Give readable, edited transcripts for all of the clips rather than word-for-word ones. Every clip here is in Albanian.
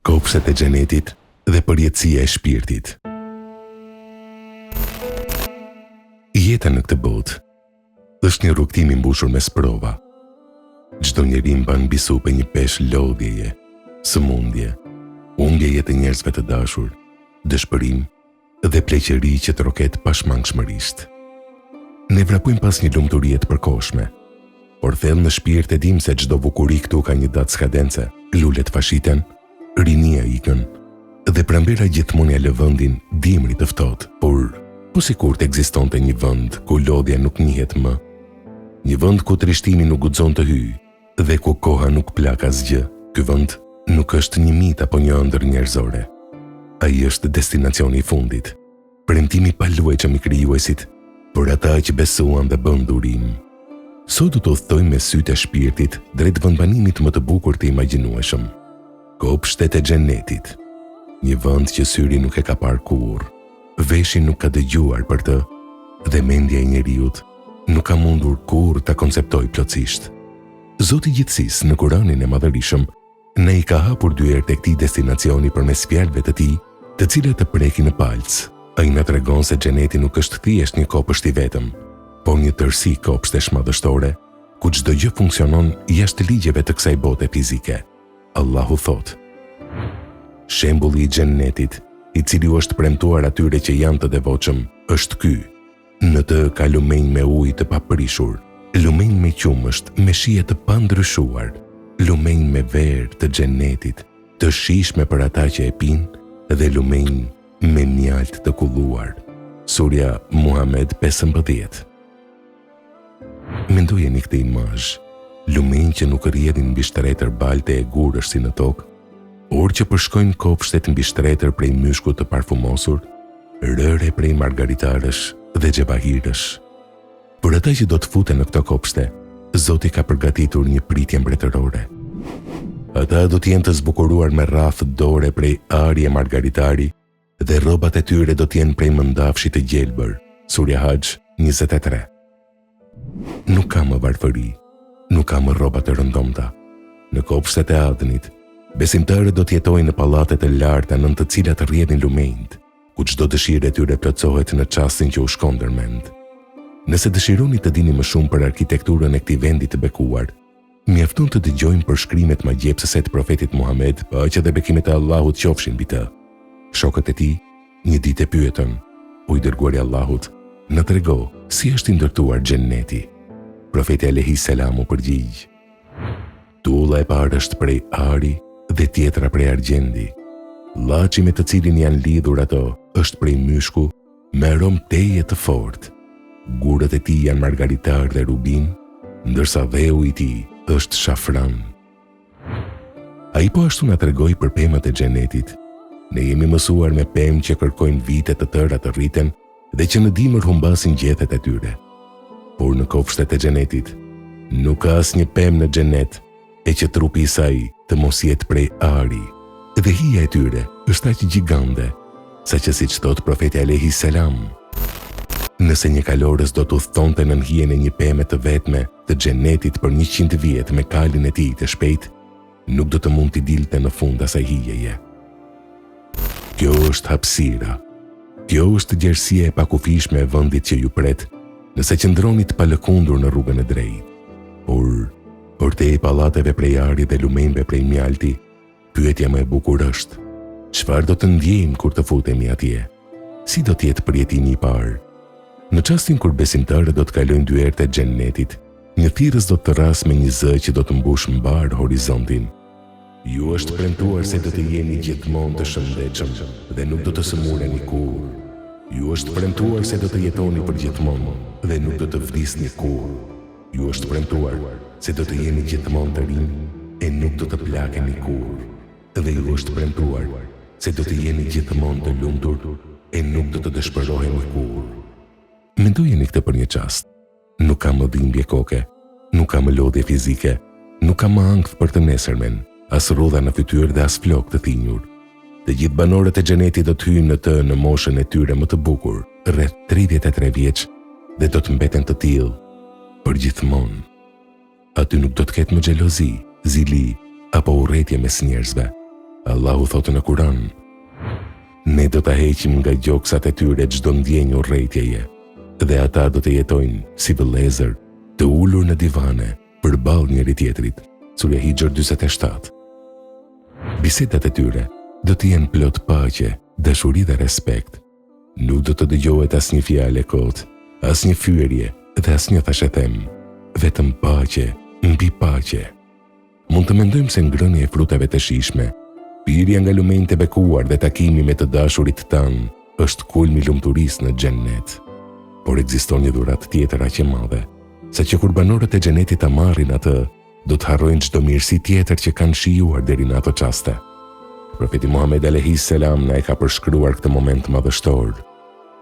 kopshtet e xhenetit dhe përjetësia e shpirtit. Jeta në këtë botë është një rrugtim i mbushur me sprova. Çdo njeri mban mbi supë një peshë lodhjeje, sëmundje, humbjeje të njerëzve të dashur, dëshpërim dhe pleqëri që troket pashmangshmërisht. Ne vrapojmë pas një lumturie të përkohshme, por thellë në shpirt e dim se çdo bukuri këtu ka një datë skadence, lulet fashiten, rinia ikën, dhe pranvera gjithmonë ja lë vendin dimrit të ftohtë, por po sikur të ekzistonte një vend ku lodhja nuk njihet më, një vend ku trishtimi nuk guxon të hyjë dhe ku koha nuk plak asgjë. Ky vend nuk është një mit apo një ëndër njerëzore. Ai është destinacioni i fundit, premtimi pa luajtshëm i krijuesit për ata që besuan dhe bën durim. Sot do të udhtojmë me sytë e shpirtit drejt vendbanimit më të bukur të imagjinueshëm, kopshtet e xhenetit. Një vend që syri nuk e ka parë kurrë, veshi nuk ka dëgjuar për të, dhe mendja e njeriut nuk ka mundur kurrë ta konceptojë plotësisht. Zoti i gjithësisë në Kur'anin e Madhërisëm ne i ka hapur dyert e këtij destinacioni përmes fjalëve të tij, të cilat të prekin në palc. Ai na tregon se xheneti nuk është thjesht një kopësht i vetëm, por një tërësi kopshtesh madhështore, ku çdo gjë funksionon jashtë ligjeve të kësaj bote fizike. Allahu thot: shembulli i xhenetit, i cili u është premtuar atyre që janë të devotshëm, është ky. Në të ka lumenj me ujë të paprishur, lumenj me qumësht, me shije të pandryshuar, lumenj me verë të xhenetit, të shishme për ata që e pinë, dhe lumenj me mjalt të kulluar. Surja Muhammed 15. Mendojeni këtë imazh, lumenj që nuk rrjedhin mbi shtretër balte e gurësh si në tokë, or që përshkojnë kopshtet mbi shtretër prej myshkut të parfumosur, rëre prej margaritarësh dhe xhebahirësh. Për ata që do të futen në këto kopshte, Zoti ka përgatitur një pritje mbretërore. Ata do të jenë të zbukuruar me rrafë dore prej ari e margaritari, dhe rrobat e tyre do të jenë prej mëndafshit të gjelbër. Surja Hajj 23. Nuk ka më varfëri, nuk ka më rroba të rëndomta. Në kopshtet e Adnit, besimtarët do të jetojnë në pallatet e larta nën të cilat rrjedhin lumenjt, ku çdo dëshirë e tyre plotësohet në çastin që u shkon ndërmend. Nëse dëshironi të dini më shumë për arkitekturën e këtij vendi të bekuar, mjafton të dëgjojmë përshkrimet magjepsëse të profetit Muhammed, paqja dhe bekimet e Allahut qofshin mbi të. Shokët e tij një ditë e pyetën: "O i dërguari i Allahut, na trego si është i ndërtuar xheneti?" Profeti alayhis salam u përgjigj: "Tulla e parë është prej ari dhe tjetra prej argjendi. Llaçi me të cilin janë lidhur ato është prej myshku me aromë teje të fortë. Gurët e tij janë margaritar dhe rubin, ndërsa dheu i tij është shafran." Ai po ashtu na tregoi për pemat e xhenetit. Ne jemi mësuar me pemë që kërkojnë vite të tëra të rriten dhe që në dimër humbasin gjethet e tyre. Por në kopshtet e xhenetit nuk ka asnjë pemë në xhenet e që trupi i saj të mos jetë prej ari, dhe hija e tyre është aq gjigande, saqë siç thot profeti alayhis salam, nëse një kalorës do të udhtonte nën hijen e një peme të vetme të xhenetit për 100 vjet me kalin e tij të shpejt, nuk do të mund t'i dilte në fund asaj hijeje. Kjo është hapësira. Kjo është gjerësia e pakufishme e vendit që ju pret, nëse qëndroni të palëkundur në rrugën e drejtë. Por te i pallateve prej ari dhe lumenjve prej mjalti, pyetja më e bukur është: çfarë do të ndjejmë kur të futemi atje? Si do të jetë përjetimi i parë? Në çastin kur besimtarët do të kalojnë dyert e xhenetit, një thirrës do të rras me një zë që do të mbush mbar horizontin. Ju është premtuar se do të jeni gjithmonë të shëndetshëm dhe nuk do të sëmureni kurrë. Ju është premtuar se do të jetoni për gjithmonë dhe nuk do të vdisni kurrë. Ju është premtuar se do të jeni gjithmonë të rinj e nuk do të plakeni kurrë. Dhe ju është premtuar se do të jeni gjithmonë të lumtur e nuk do të dëshpëroheni kurrë. Mendojeni këtë për një çast. Nuk kam më dhimbje koke, nuk kam më lodhje fizike, nuk kam më ankth për të nesërmen, as rrudha në fytyrë dhe as flok të thinjur. Të gjithë banorët e xhenetit do të hyjnë në të në moshën e tyre më të bukur, rreth 33 vjeç, dhe do të mbeten të tillë për gjithmonë. Aty nuk do të ketë më xhelozi, zili apo urrëtie mes njerëzve. Allahu thotë në Kuran: ne do ta heqim nga gjoksat e tyre çdo ndjenjë urrëtieje, dhe ata do të jetojnë si vëllezër të ulur në divane përballë njëri tjetrit. Surja Hijr 47. Bisedat e tyre do të jenë plot paqe, dashuri dhe respekt. Nuk do të dëgjohet asnjë fjalë kot, asnjë fyerje dhe asnjë thashethem, vetëm paqe mbi paqe. Mund të mendojmë se ngrënia e frutave të shijshme, pirja nga lumenjtë e bekuar dhe takimi me të dashurit tanë është kulmi i lumturisë në xhennet. Por ekziston një dhuratë tjetër aq e madhe, sa që kur banorët e xhenetit ta marrin atë, do të harrojnë çdo mirësi tjetër që kanë shijuar deri në ato çaste. Profeti Muhammed alayhis salam na e ka përshkruar këtë moment madhështor.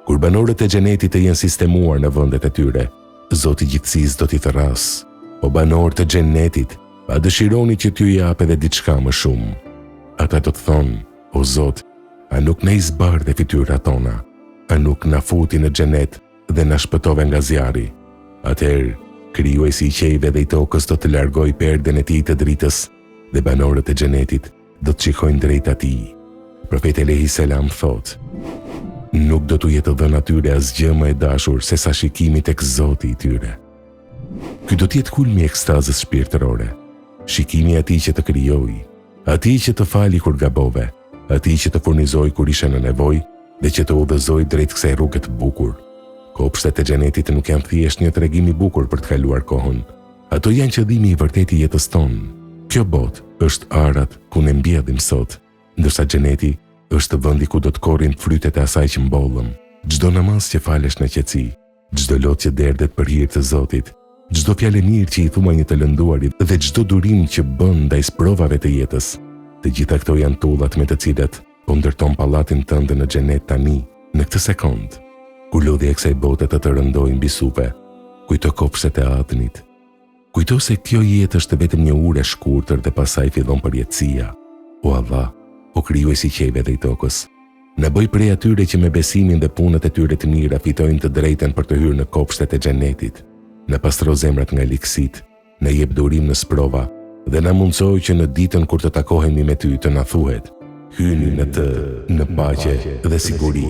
Kur banorët e xhenetit të jenë sistemuar në vendet e tyre, Zoti i gjithësisë do t'i thërras: o banorë të xhenetit, a dëshironi që t'ju jap edhe diçka më shumë? Ata do të thonë: o Zot, a nuk na i zbardhe fytyrat tona? A nuk na futi në xhenet dhe na shpëtove nga zjarri? Atëherë, krijuesi i qejve dhe i tokës do të largoj perden e tij të dritës dhe banorët e xhenetit do të shikojnë drejt atij. Profeti alayhis salam thotë: nuk do t'u jetë dhënë atyre asgjë më e dashur se sa shikimi tek Zoti i tyre. Ky do të jetë kulmi i ekstazës shpirtërore, shikimi i atij që të krijoi, atij që të fali kur gabove, atij që të furnizoi kur ishe në nevojë dhe që të udhëzoi drejt kësaj rruge të bukur. Kopshtet e xhenetit nuk janë thjesht një tregim i bukur për të kaluar kohën. Ato janë qëllimi i vërtetë i jetës tonë. Kjo botë është arat ku ne mbjellim sot, ndërsa xheneti është vendi ku do të korrin frytet e asaj që mbollëm. Çdo namaz që falesh në qetësi, çdo lot që derdhet për hir të Zotit, çdo fjalë mirë që i thua një të lënduarit dhe çdo durim që bën ndaj sprovave të jetës, të gjitha këto janë tullat me të cilat po ndërton pallatin tënd në xhenet tani, në këtë sekond. Kur lodhja e kësaj bote të rëndojë mbi supe, kujto kopshtet e Adnit. Kujto se kjo jetë është vetëm një urë e shkurtër dhe pasaj fillon përjetësia. O Allah, o krijuesi i qejve dhe i tokës, na bëj prej atyre që me besimin dhe punët e tyre të mira fitojnë të drejten për të hyrë në kopshtet e xhenetit. Na pastro zemrat nga likësit, na jep durim në sprova dhe na mundsoj që në ditën kur të takohemi me ty të na thuhet: hyni në të, në paqe dhe siguri.